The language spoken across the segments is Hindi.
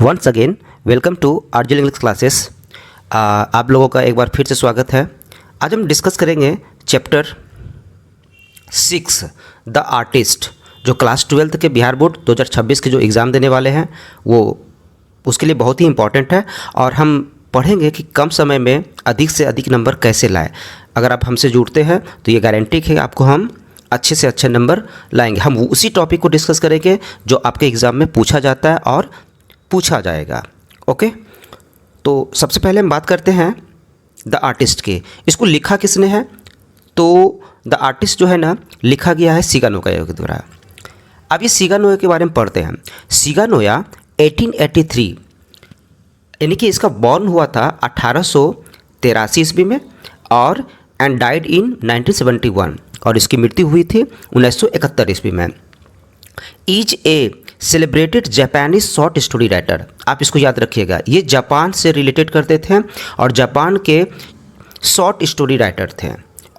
वंस अगेन वेलकम टू आरजेल इंग्लिश क्लासेस। आप लोगों का एक बार फिर से स्वागत है। आज हम डिस्कस करेंगे चैप्टर 6 द आर्टिस्ट, जो क्लास 12 के बिहार बोर्ड 2026 के जो एग्ज़ाम देने वाले हैं वो उसके लिए बहुत ही इम्पॉर्टेंट है। और हम पढ़ेंगे कि कम समय में अधिक से अधिक नंबर कैसे लाएं। अगर आप हमसे जुड़ते हैं तो ये गारंटी है आपको हम अच्छे से अच्छे नंबर लाएंगे। हम उसी टॉपिक को डिस्कस करेंगे जो आपके एग्ज़ाम में पूछा जाता है और पूछा जाएगा। ओके, तो सबसे पहले हम बात करते हैं द आर्टिस्ट के। इसको लिखा किसने है? तो द आर्टिस्ट जो है ना, लिखा गया है सिगा नोया के द्वारा। अब ये सिगा नोया के बारे में पढ़ते हैं। सिगा नोया 1883 यानी कि इसका बॉर्न हुआ था 1883 ईस्वी में और एंड डाइड इन 1971 और इसकी मृत्यु हुई थी 1971 ईस्वी में। Is a celebrated Japanese short story writer. आप इसको याद रखिएगा, ये जापान से रिलेटेड करते थे और जापान के शॉर्ट स्टोरी राइटर थे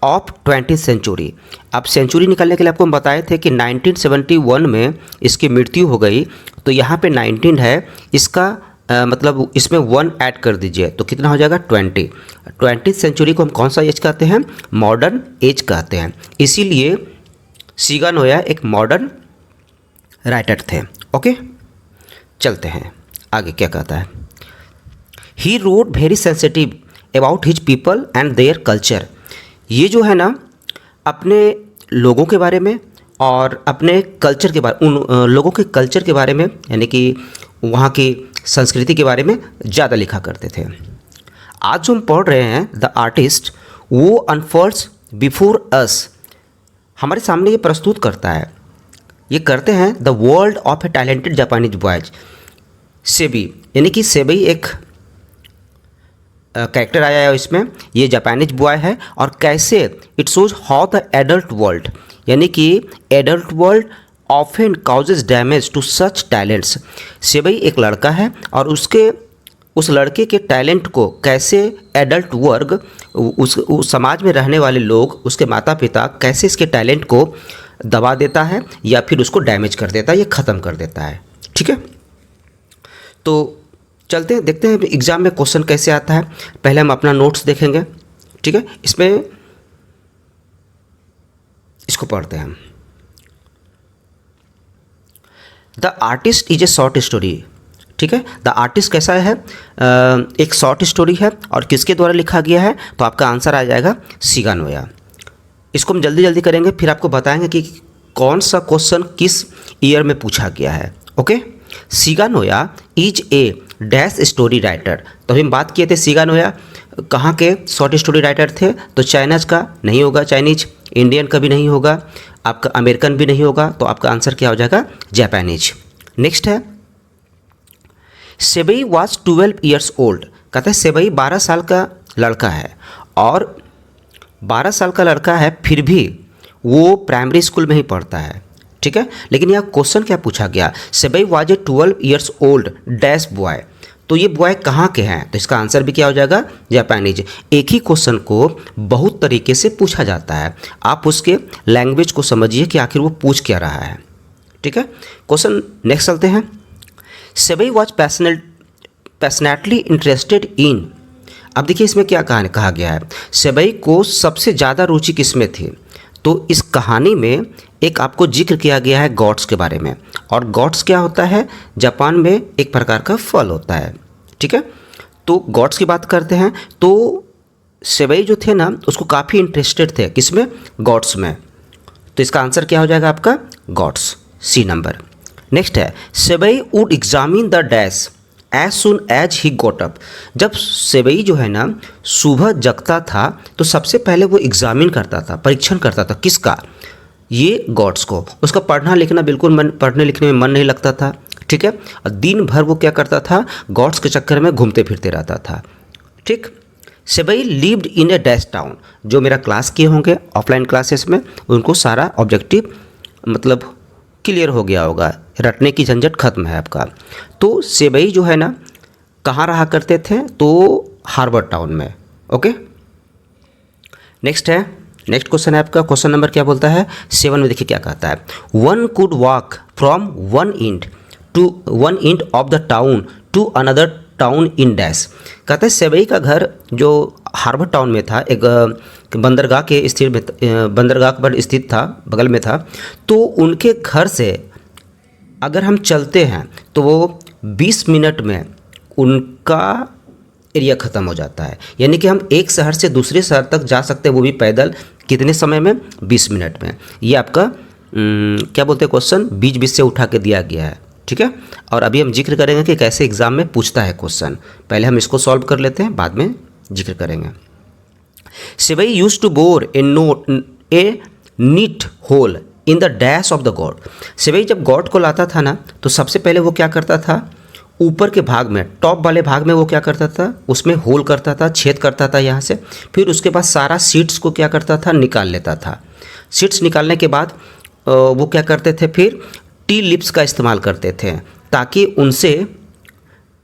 ऑफ 20th सेंचुरी। अब सेंचुरी निकालने के लिए आपको हम बताए थे कि 1971 में इसकी मृत्यु हो गई, तो यहाँ पे 19 है, इसका मतलब इसमें 1 ऐड कर दीजिए तो कितना हो जाएगा 20। 20th सेंचुरी को हम कौन सा एज कहते हैं? मॉडर्न एज कहते हैं। इसीलिए सिगा नोया एक मॉडर्न राइटर थे। ओके, चलते हैं आगे क्या कहता है। He wrote very sensitive about his people and their culture. ये जो है ना, अपने लोगों के बारे में और अपने कल्चर के बारे, उन लोगों के कल्चर के बारे में, यानी कि वहाँ की संस्कृति के बारे में ज़्यादा लिखा करते थे। आज जो हम पढ़ रहे हैं द आर्टिस्ट, वो अनफोल्ड्स बिफोर अस, हमारे सामने ये प्रस्तुत करता है, ये करते हैं the world of A talented Japanese boys. SEBI यानी कि सेबई एक कैरेक्टर आया है इसमें, ये जापानीज बॉय है और कैसे it shows how the adult world, यानी कि adult world often causes damage to such talents. Seibei एक लड़का है और उस लड़के के टैलेंट को कैसे एडल्ट वर्ग, उस समाज में रहने वाले लोग, उसके माता पिता कैसे इसके टैलेंट को दबा देता है या फिर उसको डैमेज कर देता है, ये ख़त्म कर देता है। ठीक है, तो चलते हैं, देखते हैं एग्ज़ाम में क्वेश्चन कैसे आता है। पहले हम अपना नोट्स देखेंगे। ठीक है, इसमें इसको पढ़ते हैं हम। The artist is a short story. ठीक है, द आर्टिस्ट कैसा है? एक शॉर्ट स्टोरी है और किसके द्वारा लिखा गया है? तो आपका आंसर आ जाएगा सिगा नोया। इसको हम जल्दी जल्दी करेंगे, फिर आपको बताएंगे कि कौन सा क्वेश्चन किस ईयर में पूछा गया है। Okay, Shiga Naoya is a dash story writer. तो हम बात किए थे सिगा नोया कहाँ के शॉर्ट स्टोरी राइटर थे, तो चाइनाज का नहीं होगा, चाइनीज, इंडियन का भी नहीं होगा, आपका अमेरिकन भी नहीं होगा, तो आपका आंसर क्या हो जाएगा? जापानीज। नेक्स्ट है सेबई वॉज 12 ईयर्स ओल्ड। कहते हैं सेबई 12 साल का लड़का है और 12 साल का लड़का है फिर भी वो प्राइमरी स्कूल में ही पढ़ता है। ठीक है, लेकिन यहाँ क्वेश्चन क्या पूछा गया? Seibei was a 12 years old dash boy. तो ये बॉय कहाँ के हैं? तो इसका आंसर भी क्या हो जाएगा? जापानीज। एक ही क्वेश्चन को बहुत तरीके से पूछा जाता है, आप उसके लैंग्वेज को समझिए कि आखिर वो पूछ क्या रहा है। ठीक है, क्वेश्चन नेक्स्ट चलते हैं। सेबई वॉज पैशनेटली इंटरेस्टेड इन। अब देखिए इसमें क्या कहा गया है, सेबई को सबसे ज़्यादा रुचि किसमें थी? तो इस कहानी में एक आपको जिक्र किया गया है गॉड्स के बारे में, और गॉड्स क्या होता है? जापान में एक प्रकार का फल होता है। ठीक है, तो गॉड्स की बात करते हैं, तो सेबई जो थे ना, उसको काफ़ी इंटरेस्टेड थे किसमें? गॉड्स में। तो इसका आंसर क्या हो जाएगा आपका? गॉड्स, सी नंबर। नेक्स्ट है Seibei would examine the dash as soon as he got up. जब सेबई जो है ना सुबह जगता था तो सबसे पहले वो एग्जामिन करता था, परीक्षण करता था, किसका? ये गॉड्स को। उसका पढ़ना लिखना बिल्कुल पढ़ने लिखने में मन नहीं लगता था। ठीक है, और दिन भर वो क्या करता था? गॉड्स के चक्कर में घूमते फिरते रहता था। ठीक, Seibei lived in a dash town. जो मेरा क्लास किए होंगे ऑफलाइन क्लासेस में, उनको सारा ऑब्जेक्टिव मतलब क्लियर हो गया होगा, रटने की झंझट खत्म है आपका। तो सेबई जो है ना कहाँ रहा करते थे? तो हार्बर टाउन में। ओके, नेक्स्ट क्वेश्चन है आपका, क्वेश्चन नंबर क्या बोलता है? 7 में देखिए क्या कहता है। One could walk from one end to one end of the town to another town in dash. कहते हैं सेबई का घर जो हार्बर टाउन में था, एक बंदरगाह के बंदरगाह पर स्थित था, बगल में था। तो उनके घर से अगर हम चलते हैं तो वो 20 मिनट में उनका एरिया ख़त्म हो जाता है। यानी कि हम एक शहर से दूसरे शहर तक जा सकते हैं, वो भी पैदल, कितने समय में? 20 मिनट में। ये आपका क्या बोलते हैं क्वेश्चन बीच बीच से उठा के दिया गया है, ठीक है। और अभी हम जिक्र करेंगे कि कैसे एग्जाम में पूछता है क्वेश्चन। पहले हम इसको सॉल्व कर लेते हैं, बाद में जिक्र करेंगे। Seibei use to bore a neat hole in the dash of the gourd. Seibei जब गॉड को लाता था ना, तो सबसे पहले वो क्या करता था, ऊपर के भाग में, टॉप वाले भाग में वो क्या करता था, उसमें होल करता था, छेद करता था यहाँ से। फिर उसके बाद सारा सीड्स को क्या करता था, निकाल लेता था। सीड्स निकालने के बाद वो क्या करते थे, फिर टी लिप्स का इस्तेमाल करते थे ताकि उनसे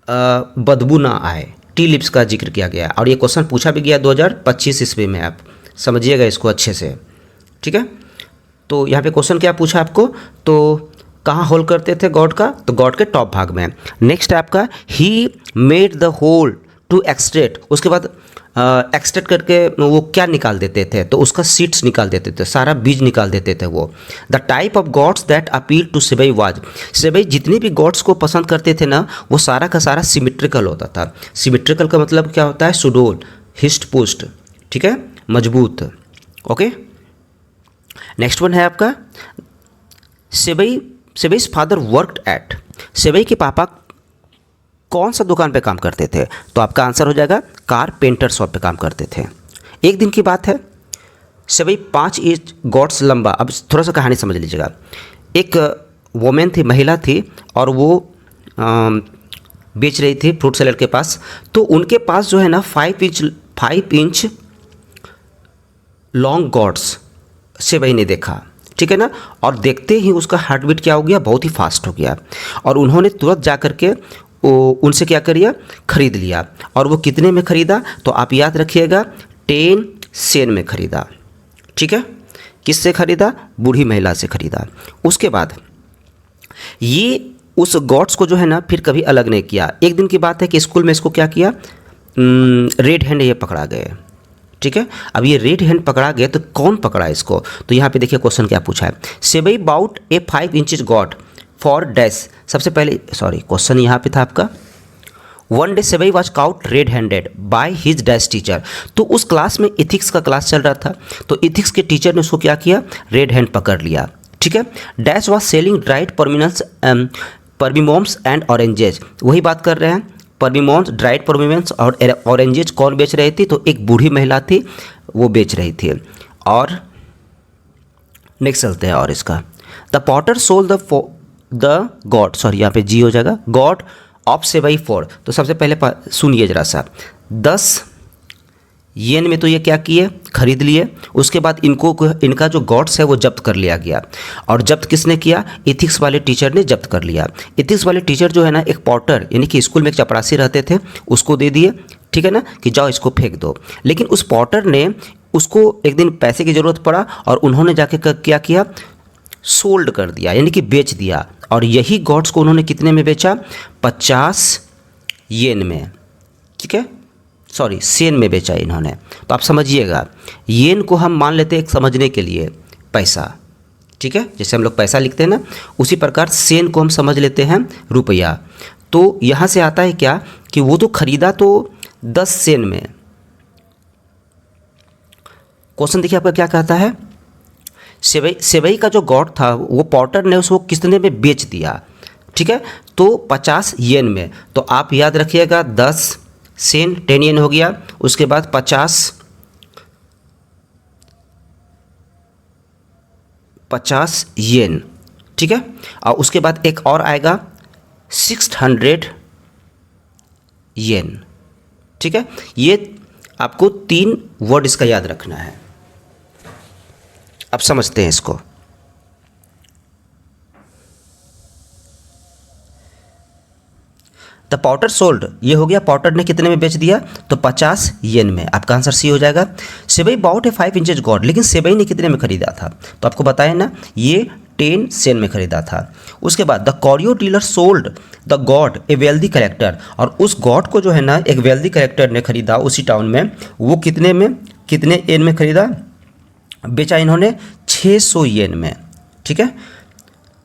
बदबू ना आए। टी लिप्स का जिक्र किया गया और ये क्वेश्चन पूछा भी गया 2025 ईस्वी में। आप समझिएगा इसको अच्छे से, ठीक है। तो यहाँ पे क्वेश्चन क्या पूछा आपको, तो कहाँ होल करते थे गॉड का, तो गॉड के टॉप भाग में। नेक्स्ट है आपका he made the hole to extract. उसके बाद एक्सट्रैक्ट करके वो क्या निकाल देते थे, तो उसका सीड्स निकाल देते थे, सारा बीज निकाल देते थे वो। The type of gourds that appeal to Seibei was. Seibei जितने भी गॉड्स को पसंद करते थे ना, वो सारा का सारा सिमेट्रिकल होता था। सिमेट्रिकल का मतलब क्या होता है, सुडोल, हिस्ट पुस्ट, ठीक है, मजबूत। ओके, नेक्स्ट वन है आपका सेबई's फादर वर्कड एट। सेबई के पापा कौन सा दुकान पे काम करते थे, तो आपका आंसर हो जाएगा कारपेंटर शॉप पे काम करते थे। एक दिन की बात है, सेबई 5 इंच गॉड्स लंबा। अब थोड़ा सा कहानी समझ लीजिएगा। एक वोमेन थी, महिला थी, और वो बेच रही थी फ्रूट सेलर के पास। तो उनके पास जो है ना 5 इंच लॉन्ग गॉड्स सेबई ने देखा, ठीक है ना। और देखते ही उसका हार्ट बीट क्या हो गया, बहुत ही फास्ट हो गया। और उन्होंने तुरंत जा कर के उनसे क्या करिए, खरीद लिया। और वो कितने में ख़रीदा, तो आप याद रखिएगा 10 सेन में ख़रीदा, ठीक है। किससे ख़रीदा, बूढ़ी महिला से ख़रीदा। उसके बाद ये उस गॉड्स को जो है ना फिर कभी अलग नहीं किया। एक दिन की बात है कि स्कूल में इसको क्या किया, रेड हैंड ये पकड़ा गए, ठीक है। अब ये रेड हैंड पकड़ा गया तो कौन पकड़ा इसको, तो यहाँ पे देखिए क्वेश्चन क्या पूछा है। Seibei bought a 5 inch gourd for dash. सबसे पहले क्वेश्चन यहाँ पे था आपका, one day Seibei was caught red handed by his dash teacher. तो उस क्लास में इथिक्स का क्लास चल रहा था, तो इथिक्स के टीचर ने उसको क्या किया, रेड हैंड पकड़ लिया, ठीक है। Dash was selling dried persimmons and oranges. वही बात कर रहे हैं, परमिमोम्स, ड्राइड परमिमोम्स और ऑरेंजेज कौन बेच रही थी, तो एक बूढ़ी महिला थी, वो बेच रही थी। और नेक्स्ट चलते हैं, और इसका the Potter sold the God, यहाँ पे जी हो जाएगा, गॉड ऑफ सेबई फॉर। तो सबसे पहले सुनिए जरा सा, 10 येन में तो ये क्या किए, खरीद लिए। उसके बाद इनका जो गॉड्स है वो जब्त कर लिया गया। और जब्त किसने किया, इथिक्स वाले टीचर ने जब्त कर लिया। इथिक्स वाले टीचर जो है ना, एक पॉटर यानी कि स्कूल में एक चपरासी रहते थे, उसको दे दिए, ठीक है ना, कि जाओ इसको फेंक दो। लेकिन उस पॉटर ने उसको एक दिन पैसे की ज़रूरत पड़ा और उन्होंने जाके क्या किया, सोल्ड कर दिया, यानी कि बेच दिया। और यही गॉड्स को उन्होंने कितने में बेचा, 50 येन में, ठीक है, सेन में बेचा इन्होंने। तो आप समझिएगा, येन को हम मान लेते हैं एक समझने के लिए पैसा, ठीक है, जैसे हम लोग पैसा लिखते हैं ना, उसी प्रकार सेन को हम समझ लेते हैं रुपया। तो यहाँ से आता है क्या कि वो तो खरीदा तो 10 सेन में। क्वेश्चन देखिए आपका क्या कहता है, सेबई का जो गॉड था वो पॉटर ने उसको कितने में बेच दिया, ठीक है, तो 50 येन में। तो आप याद रखिएगा 10 सेन 10 येन हो गया। उसके बाद 50 येन, ठीक है। और उसके बाद एक और आएगा 600 येन, ठीक है। ये आपको 3 वर्ड इसका याद रखना है। अब समझते हैं इसको। द पॉटर सोल्ड, ये हो गया पॉटर ने कितने में बेच दिया, तो 50 येन में। आपका आंसर सी हो जाएगा। सेबई बाउट ए 5 इंचेज गॉड, लेकिन सेबई ने कितने में खरीदा था, तो आपको बताया ना, ये 10 सेन में खरीदा था। उसके बाद the curio dealer sold the gourd a wealthy collector, और उस गॉड को जो है ना एक वेल्दी कलेक्टर ने खरीदा उसी टाउन में। वो कितने येन में खरीदा, बेचा इन्होंने 600 येन में। ठीक है।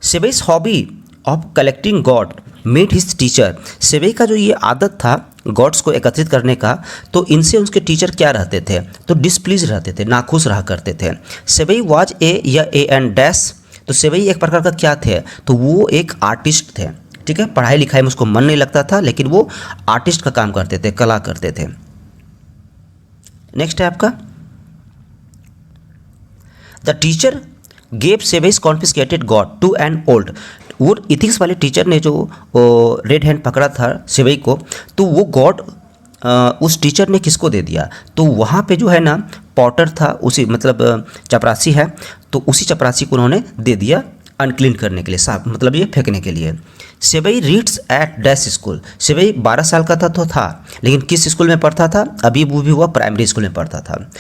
Seibei's hobby of collecting gourd made his teacher, Seibei का जो ये आदत था गॉड्स को एकत्रित करने का, तो इनसे उसके टीचर क्या रहते थे, तो डिसप्लीज रहते थे, नाखुश रहा करते थे। सेबेई वाज ए या ए एंड डैश, तो सेबेई एक प्रकार का क्या थे, तो वो एक आर्टिस्ट थे। ठीक है। पढ़ाई लिखाई में उसको मन नहीं लगता था, लेकिन वो आर्टिस्ट का काम करते थे, कला करते थे। नेक्स्ट है आपका the teacher gave Seibei's confiscated gourd to an old, वो इथिक्स वाले टीचर ने जो रेड हैंड पकड़ा था सेबेई को, तो वो गॉड उस टीचर ने किसको दे दिया, तो वहाँ पे जो है ना पॉटर था, उसी मतलब चपरासी है, तो उसी चपरासी को उन्होंने दे दिया अनक्लीन करने के लिए, साफ मतलब ये फेंकने के लिए। सेबेई रीड्स एट डैश स्कूल, सेबेई 12 साल का था, लेकिन किस स्कूल में पढ़ता था, अभी वो भी हुआ प्राइमरी स्कूल में पढ़ता था।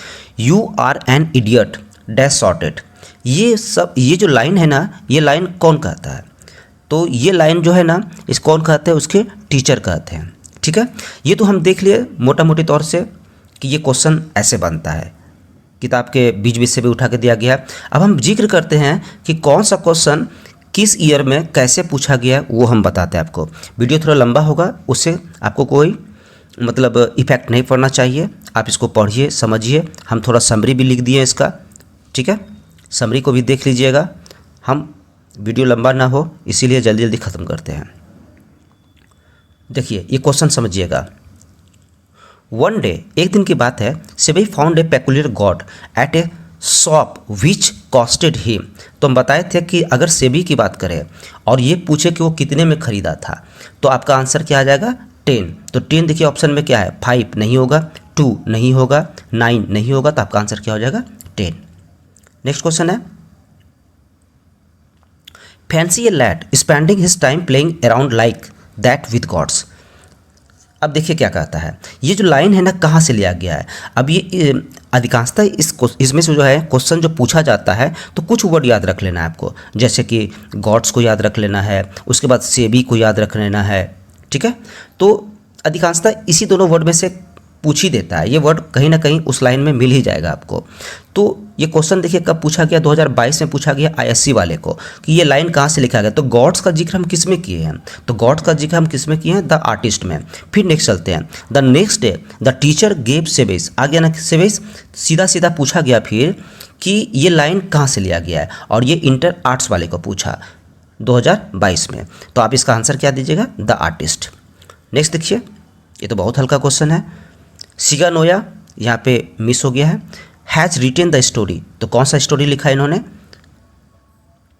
You are an idiot dash sorted, ये जो लाइन है ना, ये लाइन कौन कहता है, तो ये लाइन जो है ना इस कौन कहते हैं, उसके टीचर कहते हैं। ठीक है। ये तो हम देख लिए मोटा मोटी तौर से कि ये क्वेश्चन ऐसे बनता है, किताब के बीच बीच से भी उठा के दिया गया। अब हम जिक्र करते हैं कि कौन सा क्वेश्चन किस ईयर में कैसे पूछा गया, वो हम बताते हैं आपको। वीडियो थोड़ा लंबा होगा, उससे आपको कोई मतलब इफेक्ट नहीं पड़ना चाहिए। आप इसको पढ़िए, समझिए। हम थोड़ा समरी भी लिख दिए इसका। ठीक है। समरी को भी देख लीजिएगा। हम वीडियो लंबा ना हो इसीलिए जल्दी जल्दी ख़त्म करते हैं। देखिए ये क्वेश्चन समझिएगा। वन डे, एक दिन की बात है, Seibei found a peculiar gourd at a shop which costed him, तो हम बताए थे कि अगर सेबी की बात करें और ये पूछे कि वो कितने में ख़रीदा था, तो आपका आंसर क्या आ जाएगा 10। तो 10 देखिए ऑप्शन में क्या है, 5 नहीं होगा, 2 नहीं होगा, 9 नहीं होगा, तो आपका आंसर क्या हो जाएगा 10। नेक्स्ट क्वेश्चन है fancy a lad spending his time playing around like that with gods. अब देखिए क्या कहता है, ये जो लाइन है ना कहाँ से लिया गया है। अब ये अधिकांशतः इसमें से जो है क्वेश्चन जो पूछा जाता है तो कुछ वर्ड याद रख लेना है आपको, जैसे कि गॉड्स को याद रख लेना है, उसके बाद सेबी को याद रख लेना है। ठीक है। तो अधिकांशतः इसी दोनों वर्ड में से पूछ ही देता है, ये वर्ड कहीं ना कहीं उस लाइन में मिल ही जाएगा आपको। तो ये क्वेश्चन देखिए कब पूछा गया, 2022 में पूछा गया आईएससी वाले को कि ये लाइन कहाँ से लिखा गया। तो गॉड्स का जिक्र हम किस में किए हैं, तो गॉड्स का जिक्र हम किस में किए हैं, द आर्टिस्ट में। फिर नेक्स्ट चलते हैं, the next day the teacher gave Seibei's, आ गया ना सेबेई's, सीधा सीधा पूछा गया फिर कि ये लाइन कहाँ से लिया गया है, और ये इंटर आर्ट्स वाले को पूछा 2022 में। तो आप इसका आंसर क्या दीजिएगा, द आर्टिस्ट। नेक्स्ट देखिए, ये तो बहुत हल्का क्वेश्चन है। शिगानोया यहाँ पे मिस हो गया है। हैज़ रिटेन द स्टोरी, तो कौन सा स्टोरी लिखा है इन्होंने,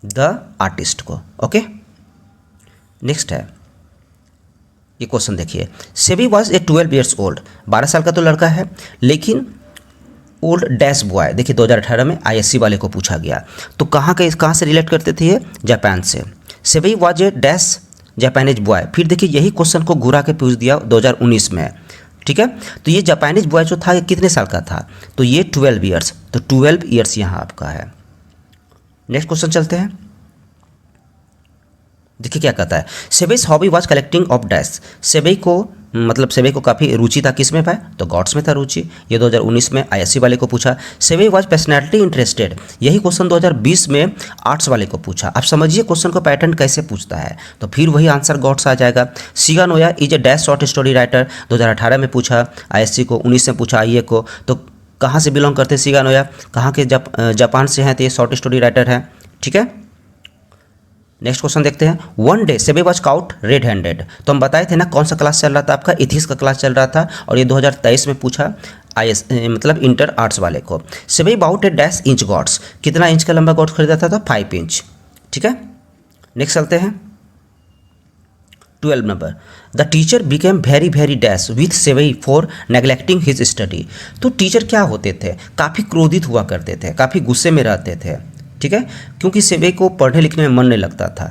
द आर्टिस्ट को। ओके। नेक्स्ट है ये क्वेश्चन देखिए, SEBI was a 12 years old, 12 साल का तो लड़का है, लेकिन ओल्ड डैश बॉय, देखिए 2018 में आईएससी वाले को पूछा गया। तो कहाँ से रिलेट करते थे ये, जापान से। SEBI was a dash Japanese boy, फिर देखिए यही क्वेश्चन को घुरा के पूछ दिया 2019 में। ठीक है। तो ये जापानीज बॉय जो था ये कितने साल का था, तो ये 12 ईयर्स, तो 12 ईयर्स यहाँ आपका है। नेक्स्ट क्वेश्चन चलते हैं, देखिए क्या कहता है, Seibei's hobby was collecting of dash, Seibei को काफ़ी रुचि था किस में पाए, तो गॉड्स में था रुचि। ये 2019 में आईएससी वाले को पूछा। सेबेई वाज पर्सनैलिटी इंटरेस्टेड, यही क्वेश्चन 2020 में आर्ट्स वाले को पूछा। आप समझिए क्वेश्चन को पैटर्न कैसे पूछता है, तो फिर वही आंसर गॉड्स आ जाएगा। Shiga Naoya is a dash short story writer, 2018 में पूछा आईएससी को, 19 में पूछा आईए को। तो कहाँ से बिलोंग करते हैं शिगानोया, कहाँ के जापान से हैं, तो ये शॉर्ट स्टोरी राइटर हैं। ठीक है। नेक्स्ट क्वेश्चन देखते हैं, one day SEBI was cout red handed, तो हम बताए थे ना कौन सा क्लास चल रहा था आपका, इथिक्स का क्लास चल रहा था, और ये 2023 में पूछा मतलब इंटर आर्ट्स वाले को। सेबी about a dash inch gods, कितना इंच का लंबा गॉड्स खरीदा था, तो 5 इंच। ठीक है। नेक्स्ट चलते हैं 12 number, the teacher became very very dash with Seibei for neglecting his study, तो टीचर क्या होते थे, काफ़ी क्रोधित हुआ करते थे, काफ़ी गुस्से में रहते थे। ठीक है, क्योंकि सेबई को पढ़ने लिखने में मन नहीं लगता था।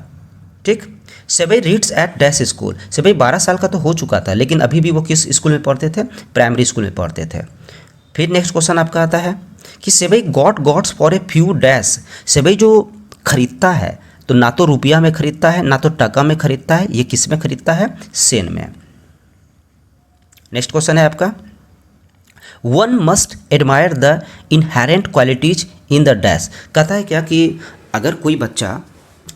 ठीक। सेबई रीड्स एट डैश स्कूल, सेबई 12 साल का तो हो चुका था, लेकिन अभी भी वो किस स्कूल में पढ़ते थे, प्राइमरी स्कूल में पढ़ते थे। फिर नेक्स्ट क्वेश्चन आपका आता है कि Seibei got gourds for a few dash, Seibei जो खरीदता है तो ना तो रुपया में खरीदता है ना तो टका में खरीदता है, ये किस में खरीदता है? सेन में। नेक्स्ट क्वेश्चन है आपका, one must admire the inherent qualities in the dash. कहता है क्या कि अगर कोई बच्चा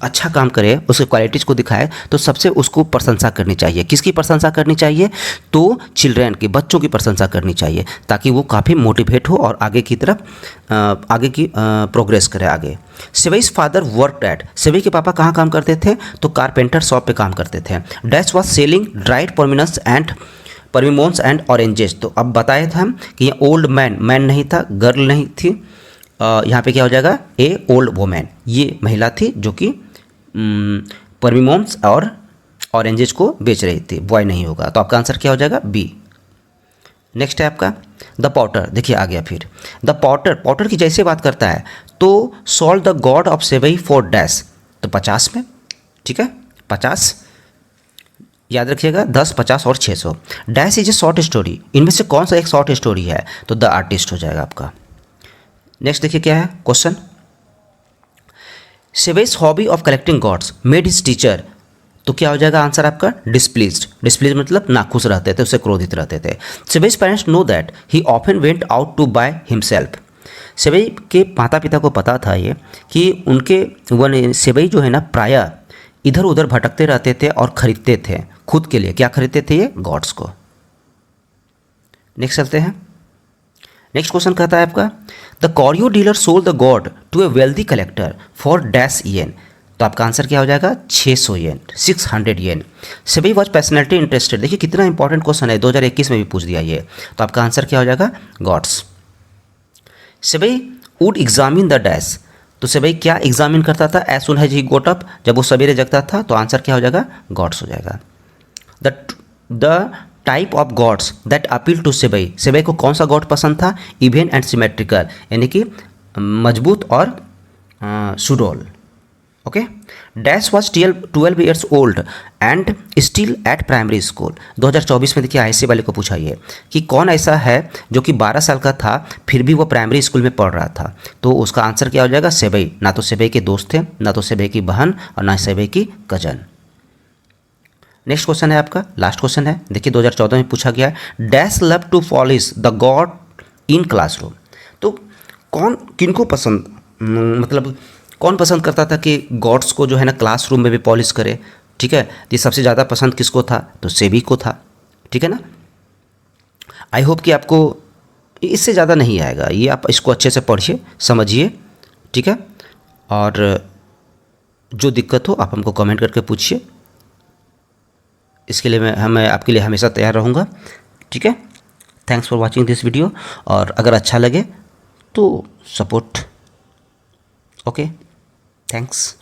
अच्छा काम करे, उसके क्वालिटीज को दिखाए, तो सबसे उसको प्रशंसा करनी चाहिए। किसकी प्रशंसा करनी चाहिए? तो चिल्ड्रेन की, बच्चों की प्रशंसा करनी चाहिए, ताकि वो काफ़ी मोटिवेट हो और आगे की तरफ आगे की प्रोग्रेस करे आगे। सेवई's फादर वर्कड एट, सेवई के पापा कहाँ काम करते थे? तो कारपेंटर शॉप पे काम करते थे। Dash was selling dried persimmons and oranges. तो अब बताए थे हम कि ये ओल्ड मैन, मैन नहीं था, गर्ल नहीं थी, यहाँ पे क्या हो जाएगा? ए ओल्ड वोमैन, ये महिला थी जो कि परमिमोन्स और ऑरेंजेस को बेच रही थी, बॉय नहीं होगा। तो आपका आंसर क्या हो जाएगा? बी। नेक्स्ट है आपका द पॉटर, देखिए आ गया फिर द पॉटर। पॉटर की जैसे बात करता है तो solve the God of sevai for dash, तो 50 में, ठीक है 50 याद रखिएगा, 10, 50 और 600। Dash is a short story, इनमें से कौन सा एक शॉर्ट स्टोरी है? तो द आर्टिस्ट हो जाएगा आपका। नेक्स्ट देखिए क्या है क्वेश्चन, सेवई's hobby of collecting gourds made his teacher, तो क्या हो जाएगा आंसर आपका? डिस्प्लीज्ड। डिस्प्लीज मतलब नाखुश रहते थे, उससे क्रोधित रहते थे। सेवई's parents know that he often went out to buy himself. Seibei के माता पिता को पता था ये कि उनके सेवई जो है ना प्रायः इधर उधर भटकते रहते थे और खरीदते थे खुद के लिए। क्या खरीदते थे? ये गॉड्स को। नेक्स्ट चलते हैं। नेक्स्ट क्वेश्चन कहता है आपका, the curio dealer sold the gourd to a wealthy collector for dash yen, तो आपका आंसर क्या हो जाएगा? 600 yen, 600 yen. Seibei was personality interested, देखिए कितना इंपॉर्टेंट क्वेश्चन है, 2021 में भी पूछ दिया ये। तो आपका आंसर क्या हो जाएगा? गॉड्स। सेवई वुड एग्जामिन द डैश, तो सेवई क्या एग्जामिन करता था? As soon has he got up, जब वो सवेरे जगता था। तो आंसर क्या हो जाएगा? गॉड्स हो जाएगा। The type of gourds that appeal to Seibei, Seibei को कौन सा गॉड पसंद था? इवन एंड सिमेट्रिकल, यानी कि मजबूत और सुडोल। Okay. Dash was 12 years old and still at primary school. 2024 में देखिए आईएससी वाले को पूछा ये कि कौन ऐसा है जो कि 12 साल का था फिर भी वो प्राइमरी स्कूल में पढ़ रहा था। तो उसका आंसर क्या हो जाएगा? सेवई। ना तो सेवई के दोस्त थे, ना तो सेवई की बहन और ना सेवई की कजन। नेक्स्ट क्वेश्चन है आपका, लास्ट क्वेश्चन है, देखिए 2014 में पूछा गया है, dash love to polish the god in classroom. तो कौन किनको पसंद, मतलब कौन पसंद करता था कि गॉड्स को जो है ना क्लासरूम में भी पॉलिश करे? ठीक है, ये सबसे ज़्यादा पसंद किसको था? तो सेवई को था। ठीक है ना। आई होप कि आपको इससे ज़्यादा नहीं आएगा, ये आप इसको अच्छे से पढ़िए, समझिए। ठीक है, और जो दिक्कत हो आप हमको कमेंट करके पूछिए, इसके लिए मैं आपके लिए हमेशा तैयार रहूँगा। ठीक है, thanks for watching this video, और अगर अच्छा लगे तो सपोर्ट। Okay, thanks.